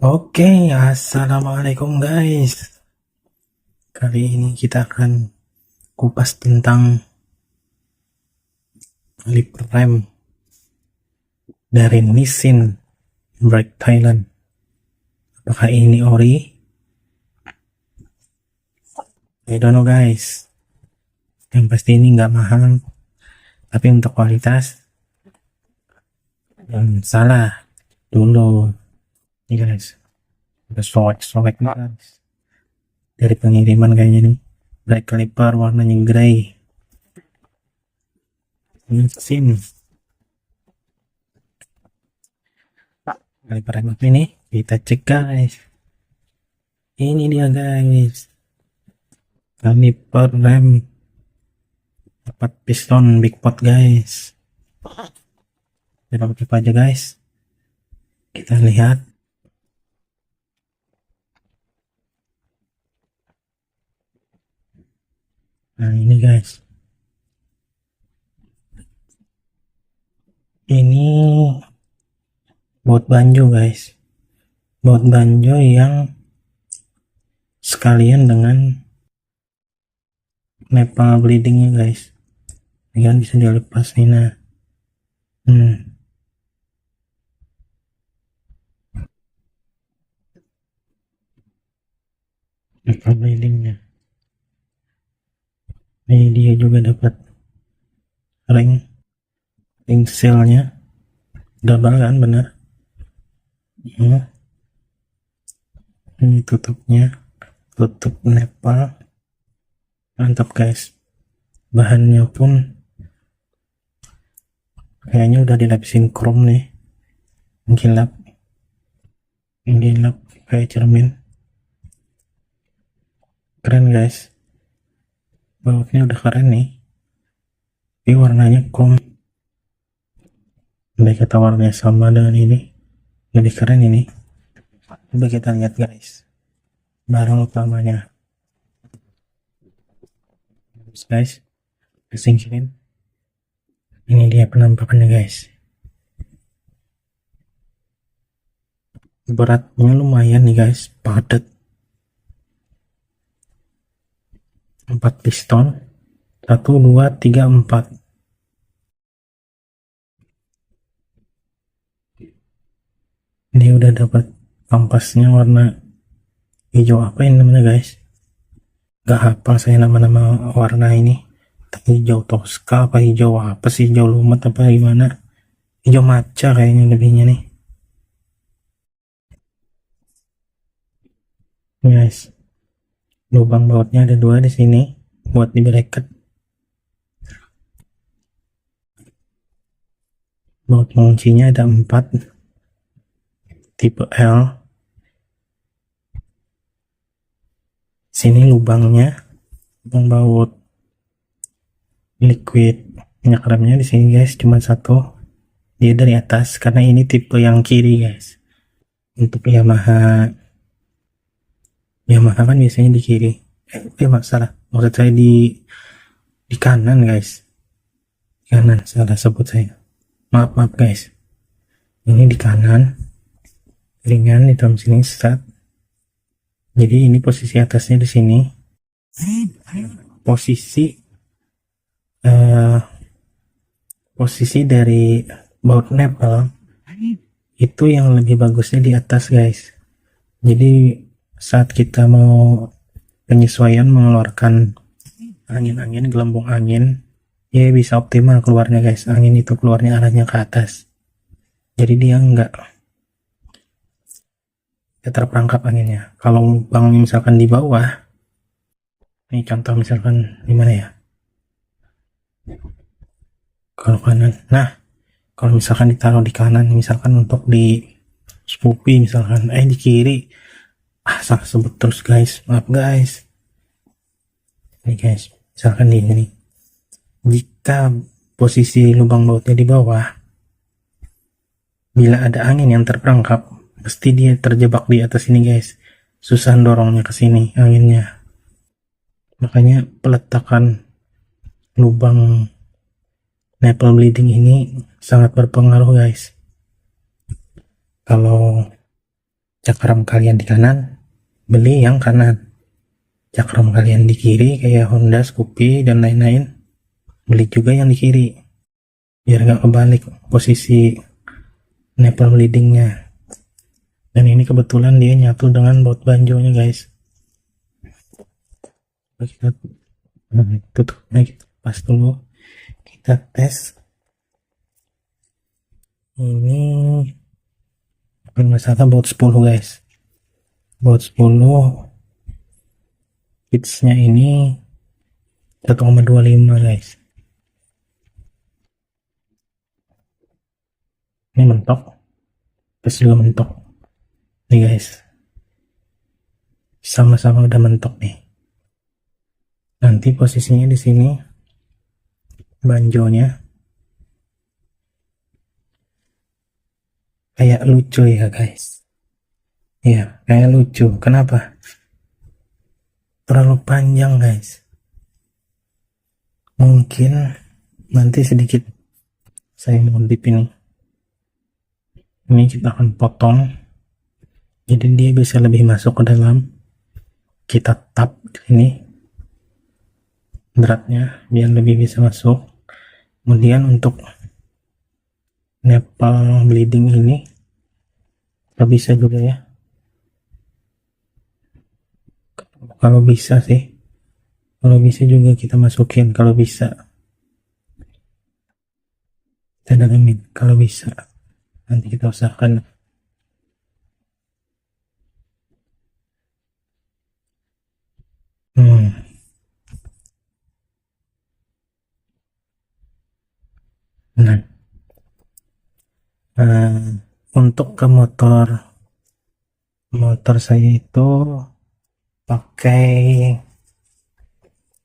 Oke, assalamualaikum guys. Kali ini kita akan kupas tentang lip rem dari Nissin Bright Thailand. Apakah ini ori? I don't know guys. Yang pasti ini nggak mahal, tapi untuk kualitas salah dulu. Ini guys, udah sobek nih guys. Dari pengiriman kayaknya nih. Black Clipper warnanya grey. Nissin Clipper rem ini kita cek guys. Ini dia guys. Clipper rem 4 piston big pot guys. Kita buka aja guys, kita lihat. Nah ini guys, ini baut banjo guys, baut banjo yang sekalian dengan maple bleedingnya guys. Ini kan bisa dilepas nih. Nah maple bleedingnya ini dia juga dapat ring sealnya double kan, bener. Ini tutupnya, tutup maple, mantap guys. Bahannya pun kayaknya udah dilapisin chrome nih, gilap kayak cermin. Keren guys, bautnya udah keren nih, tapi warnanya chrome. Andai kata warnanya sama dengan ini, lebih keren ini. Coba kita lihat guys, barang utamanya guys, singkirin. Ini dia penampakannya guys. Beratnya lumayan nih guys, padat. 4 piston, 1 2 3 4. Ini udah dapat kampasnya warna hijau, apa ini namanya guys, gak hafal saya nama-nama warna ini. Tapi hijau toska apa hijau apa sih, hijau lumet apa gimana, hijau maca kayaknya lebihnya nih guys. Lubang bautnya ada 2 di sini buat di bracket. Baut menguncinya ada 4, tipe L. Sini lubang baut liquid minyak remnya di sini guys, cuma 1. Dia dari atas karena ini tipe yang kiri guys. Untuk Yamaha kan biasanya di kiri. Masalah, maksud saya di kanan guys, kanan, salah sebut saya, maaf guys. Ini di kanan, ringan di dalam sini start. Jadi ini posisi atasnya di sini, posisi dari baut nipple itu yang lebih bagusnya di atas guys. Jadi saat kita mau penyesuaian mengeluarkan angin gelembung angin, ya bisa optimal keluarnya guys. Angin itu keluarnya arahnya ke atas, jadi dia nggak terperangkap anginnya. Kalau bangunnya misalkan di bawah, ini contoh misalkan gimana ya, kalau kanan, nah kalau misalkan ditaruh di kanan, misalkan untuk di Scoopy misalkan, di kiri, salah sebut terus guys, maaf guys. Ini guys, misalkan di sini, jika posisi lubang bautnya di bawah, bila ada angin yang terperangkap, pasti dia terjebak di atas ini guys, susah dorongnya ke sini anginnya. Makanya peletakan lubang nipple bleeding ini sangat berpengaruh guys. Kalau cakram kalian di kanan, beli yang kanan. Cakram kalian di kiri kayak Honda, Scoopy dan lain-lain, beli juga yang di kiri biar nggak kebalik posisi nipple bleedingnya. Dan ini kebetulan dia nyatu dengan baut banjonya guys. Kita tutupnya kita pas dulu, kita tes. Ini kalau nggak salah baut 10 guys, baut 10 pitchnya ini 1,25 guys. Ini mentok, terus juga mentok nih guys, sama-sama udah mentok nih. Nanti posisinya di sini banjonya kayak lucu ya guys. Iya, kayak lucu. Kenapa? Terlalu panjang guys. Mungkin nanti sedikit saya modif ini. Ini kita akan potong, jadi dia bisa lebih masuk ke dalam. Kita tap ini beratnya biar lebih bisa masuk. Kemudian untuk nipple bleeding ini kita bisa juga ya, kalau bisa sih, kalau bisa juga kita masukin, kalau bisa kita dalemin, kalau bisa nanti kita usahakan. Nah, untuk ke motor saya itu pakai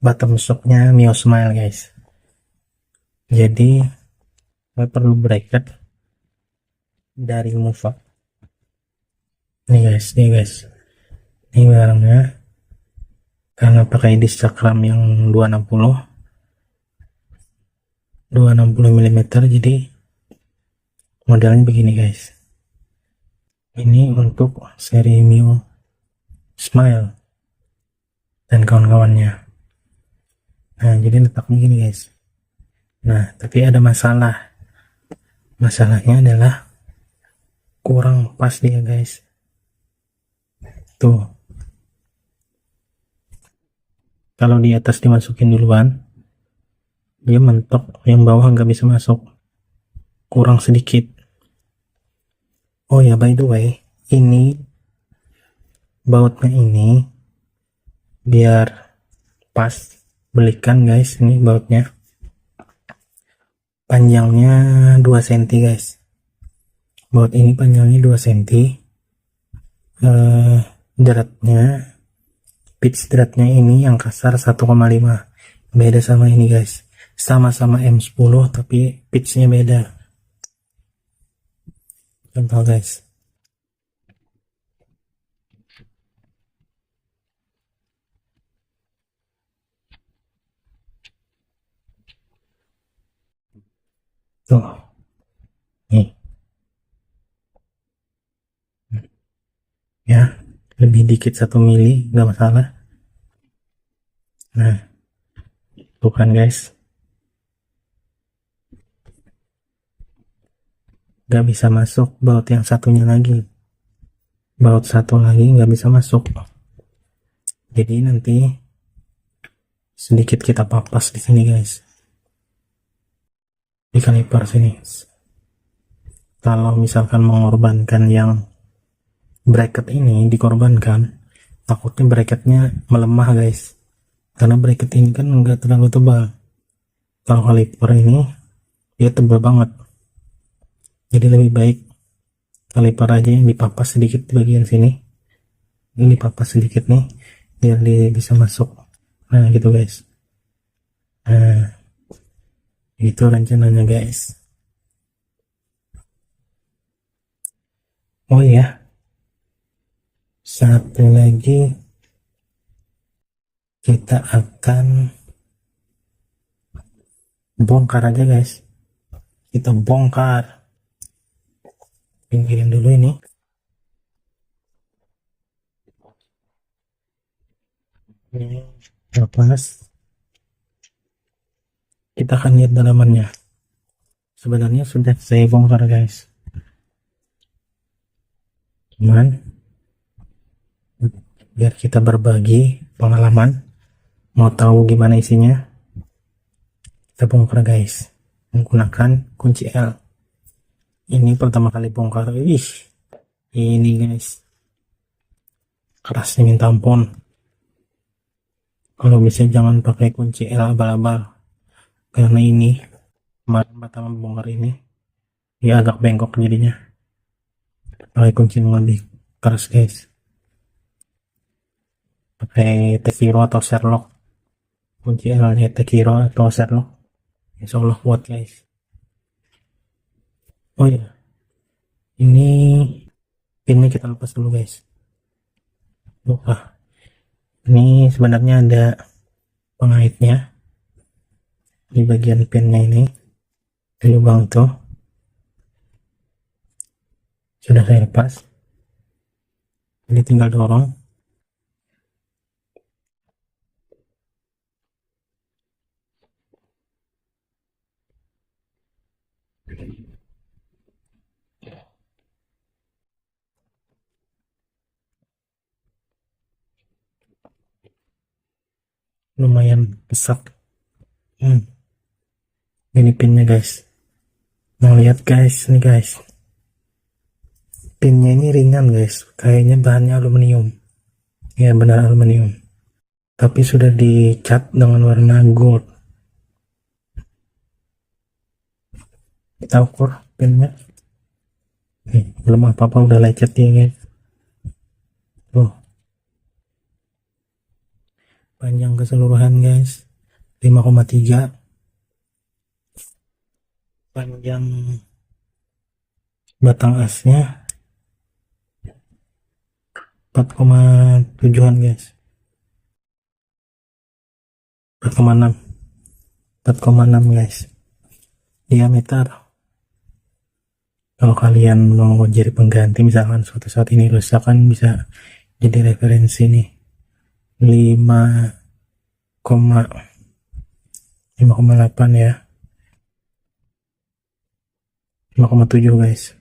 bottom shocknya Mio Smile guys. Jadi saya perlu bracket dari Mova. Nih guys, ini barangnya. Karena pakai disc cakram yang 260 mm, jadi modelnya begini guys. Ini untuk seri Mio Smile dan kawan-kawannya. Nah, jadi letaknya gini guys. Nah, tapi ada masalah. Masalahnya adalah kurang pas dia guys. Tuh. Kalau di atas dimasukin duluan, dia mentok, yang bawah nggak bisa masuk. Kurang sedikit. Oh ya, by the way, ini bautnya ini biar pas, belikan guys, ini bautnya. Panjangnya 2 cm guys. Baut ini panjangnya 2 cm. Dratnya, pitch dratnya ini yang kasar 1,5. Beda sama ini guys. Sama-sama M10 tapi pitchnya beda. Contoh guys. Tuh. Nih. Ya, lebih dikit 1 mili nggak masalah. Nah, tuh kan guys, nggak bisa masuk baut yang satunya lagi. Baut satu lagi nggak bisa masuk. Jadi nanti sedikit kita papas di sini guys, di kaliper sini. Kalau misalkan mengorbankan yang bracket ini, dikorbankan, takutnya bracketnya melemah guys, karena bracket ini kan enggak terlalu tebal. Kalau kaliper ini dia tebal banget, jadi lebih baik kaliper aja yang dipapas sedikit di bagian sini. Ini dipapas sedikit nih biar dia bisa masuk. Nah gitu guys. Nah itu rencananya guys. Oh iya, satu lagi, kita akan bongkar aja guys. Kita bongkar, pinggirin dulu ini. Ini lepas, kita akan lihat dalamannya. Sebenarnya sudah saya bongkar guys, cuman biar kita berbagi pengalaman, mau tahu gimana isinya, kita bongkar guys menggunakan kunci L. Ini pertama kali bongkar, ini guys kerasnya minta ampun. Kalau bisa jangan pakai kunci L abal-abal, karena ini kemarin pertama bongkar ini dia agak bengkok jadinya. Pakai kunci yang lebih keras guys, pakai Tekiro atau Sherlock. Kunci L nya Tekiro atau Sherlock, insya Allah kuat guys. Oh ya, ini pinnya kita lepas dulu guys. Lupa, ini sebenarnya ada pengaitnya di bagian pinnya ini, di lubang tuh sudah saya lepas, jadi tinggal dorong. Lumayan besar. Ini pinnya guys, mau lihat guys, ini guys, pinnya ini ringan guys, kayaknya bahannya aluminium. Ya benar aluminium, tapi sudah dicat dengan warna gold. Kita ukur pinnya, belum apa-apa udah lecet ya guys. Tuh, panjang keseluruhan guys 5,3, panjang batang asnya 4,7an guys, 4,6 4,6 guys diameter. Kalau kalian mau jadi pengganti, misalkan suatu saat ini rusak, kan bisa jadi referensi nih. 5,8 ya, 5,7 guys,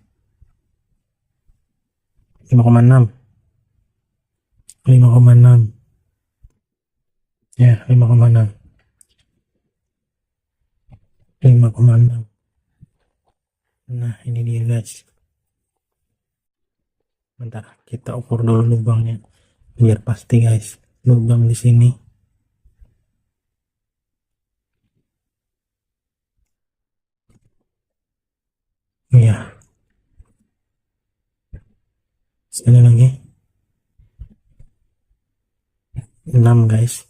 5,6 5,6 ya, 5,6 5,6. Nah ini dia guys, bentar kita ukur dulu lubangnya biar pasti guys. Lubang di sini ya, sekali lagi 6 guys.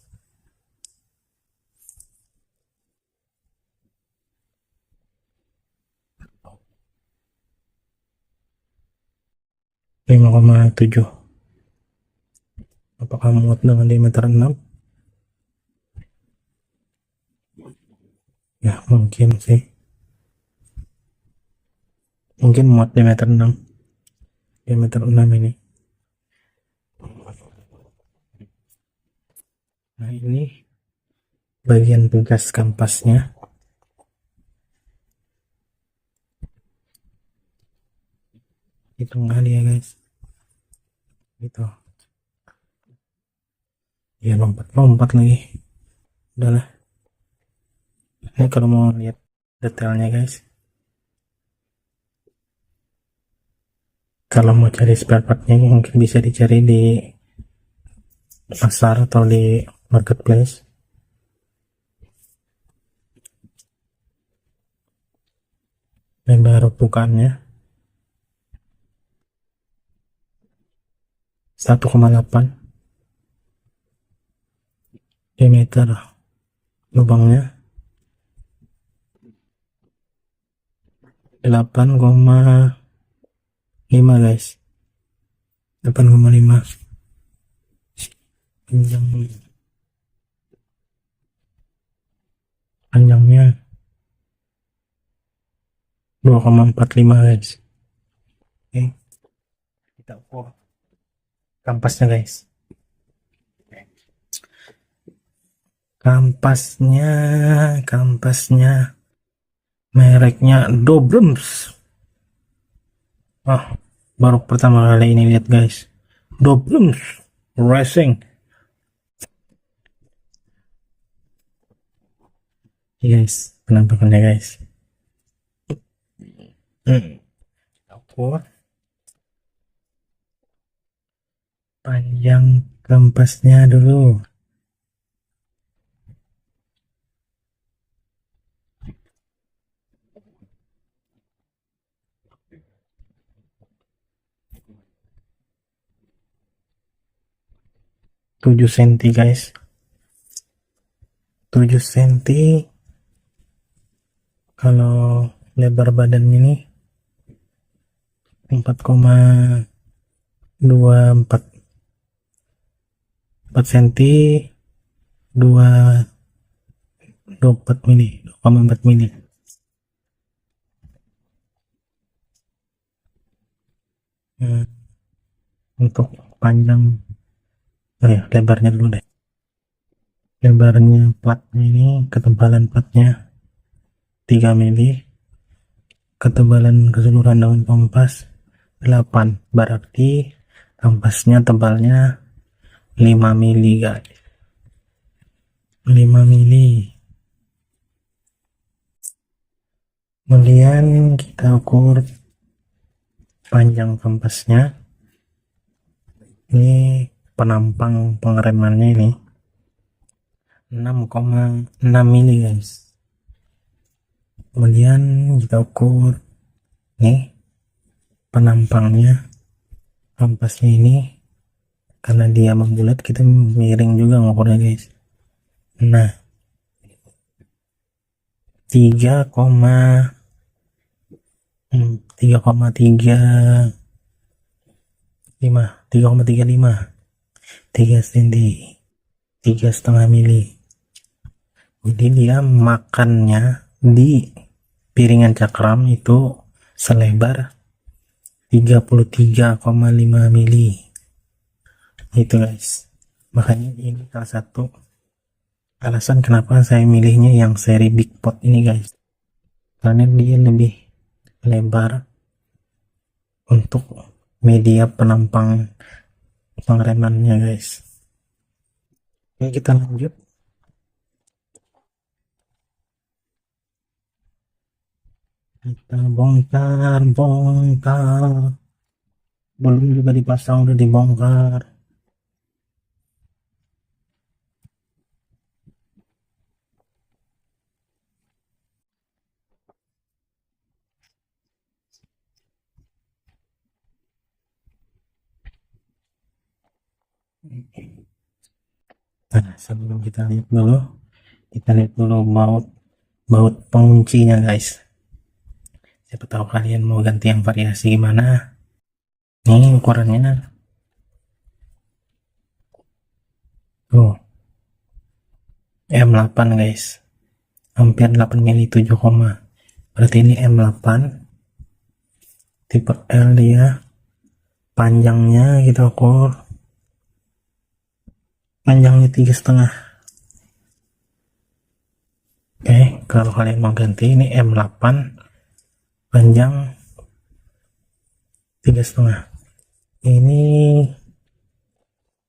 Lima koma tujuh. Apakah muat dengan diameter 6? Ya mungkin sih, mungkin muat diameter 6, diameter 6 ini. Nah ini bagian tugas kampasnya. Di tengah dia guys, gitu ya, lompat lagi. Udahlah, ini kalau mau lihat detailnya guys, kalau mau cari spare partnya mungkin bisa dicari di pasar atau di marketplace. Lebar bukannya 1,8, diameter lubangnya 8,5 guys, 8,5. Panjangnya 2,45 guys. Oke, kita ukur kampasnya guys. kampasnya mereknya Dobrums. Baru pertama kali ini lihat guys, Dobrums Racing. Guys, penampakannya guys. Ukur panjang kampasnya dulu. Tujuh senti guys, 7 senti. Kalau lebar badan ini 4,24 senti, 24 mili, 2,4 mili. Untuk panjang, lebarnya dulu deh. Lebarnya platnya ini, ketebalan platnya 3 mili, ketebalan keseluruhan daun kompas 8, berarti kampasnya tebalnya 5 mili guys. 5 mili. Kemudian kita ukur panjang kampasnya. Ini penampang pengeremannya ini 6,6 mili guys. Kemudian kita ukur nih penampangnya, kampasnya ini karena dia membulat, kita miring juga ngukurnya guys. Nah, 3,35 senti, 3,5 mili. Jadi dia makannya di piringan cakram itu selebar 33,5 mili. Itu guys, makanya ini salah satu alasan kenapa saya milihnya yang seri Big Pot ini guys, karena dia lebih lebar untuk media penampang pengeremannya guys. Oke, kita lanjut. Kita bongkar, belum juga dipasang udah dibongkar. Nah, sebelum kita lihat dulu baut penguncinya guys. Siapa tahu kalian mau ganti yang variasi gimana. Ini ukurannya tuh M8 guys, hampir 8 mili, 7, berarti ini M8 tipe L dia. Panjangnya kita ukur, panjangnya 3,5. Oke, kalau kalian mau ganti ini M8 panjang 3,5. Ini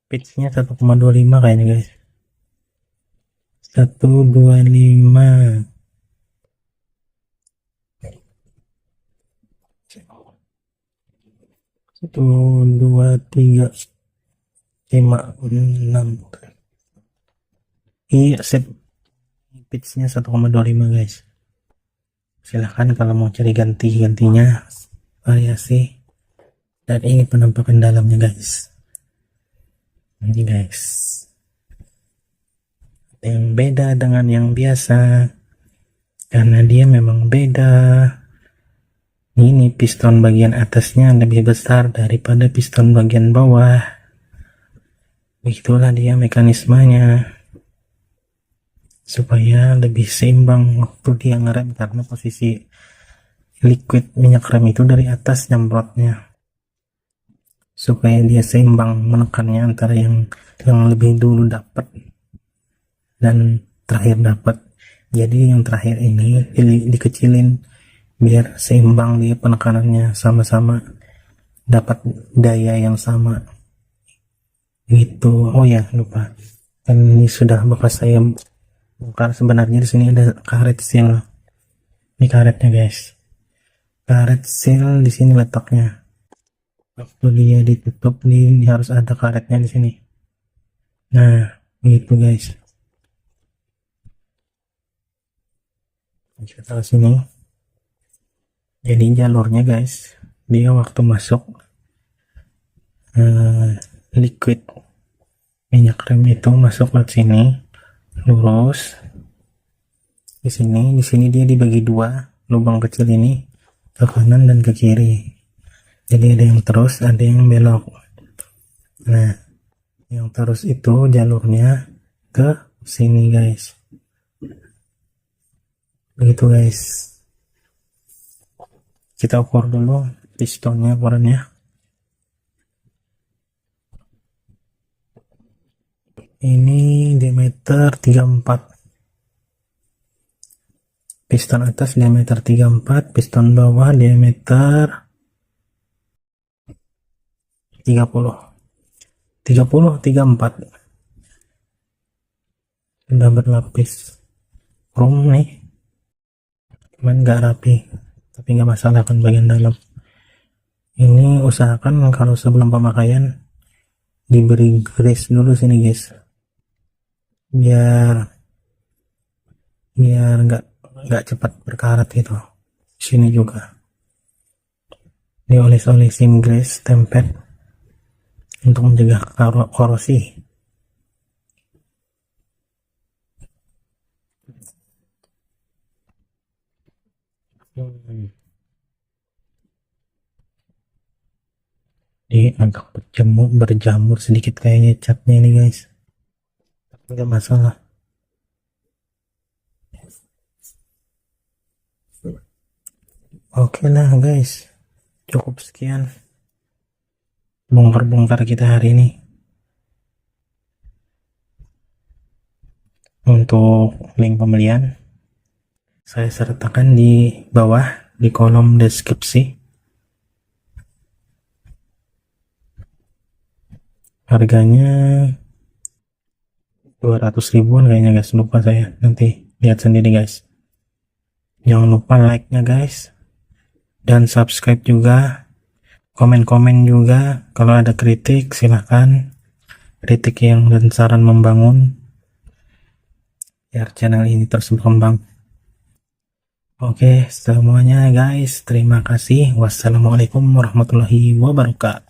pitchnya 1,25 kayaknya guys, 125. Satu, dua, tiga, 5, 6. Iya, sip. Pitchnya 1,25 guys. Silahkan kalau mau cari gantinya variasi. Dan ini penampakan dalamnya guys. Ini guys, yang beda dengan yang biasa karena dia memang beda. Ini piston bagian atasnya lebih besar daripada piston bagian bawah. Begitulah dia mekanismenya, supaya lebih seimbang waktu dia ngerem, karena posisi liquid minyak rem itu dari atas nyemprotnya, supaya dia seimbang menekannya antara yang lebih dulu dapat dan terakhir dapat. Jadi yang terakhir ini dikecilin biar seimbang dia penekanannya, sama-sama dapat daya yang sama gitu. Oh ya, lupa, kan ini sudah bekas saya bongkar. Sebenarnya di sini ada karet seal. Ini karetnya guys, karet seal di sini letaknya. Waktu dia ditutup nih, ini harus ada karetnya di sini. Nah gitu guys, kita taruh sini. Jadi jalurnya guys, dia waktu masuk liquid minyak rem itu masuk ke sini lurus. Di sini dia dibagi dua, lubang kecil ini ke kanan dan ke kiri. Jadi ada yang terus, ada yang belok. Nah, yang terus itu jalurnya ke sini guys. Begitu guys. Kita ukur dulu pistonnya, ukurannya. Ini diameter 34. Piston atas diameter 34, piston bawah diameter 34. Sudah berlapis chrome nih, cuman nggak rapi, tapi nggak masalah kan bagian dalam. Ini usahakan kalau sebelum pemakaian diberi grease dulu sini guys, biar nggak cepat berkarat gitu. Sini juga dioles-olesin grease tempet untuk mencegah korosi. Ini agak berjamur sedikit kayaknya catnya ini guys, tapi nggak masalah. Oke lah guys, cukup sekian bongkar-bongkar kita hari ini. Untuk link pembelian saya sertakan di bawah di kolom deskripsi. Harganya 200 ribuan kayaknya guys, lupa saya, nanti lihat sendiri guys. Jangan lupa like nya guys, dan subscribe juga, komen-komen juga. Kalau ada kritik silahkan, kritik yang dan saran membangun biar channel ini terus berkembang. Oke semuanya guys, terima kasih. Wassalamualaikum warahmatullahi wabarakatuh.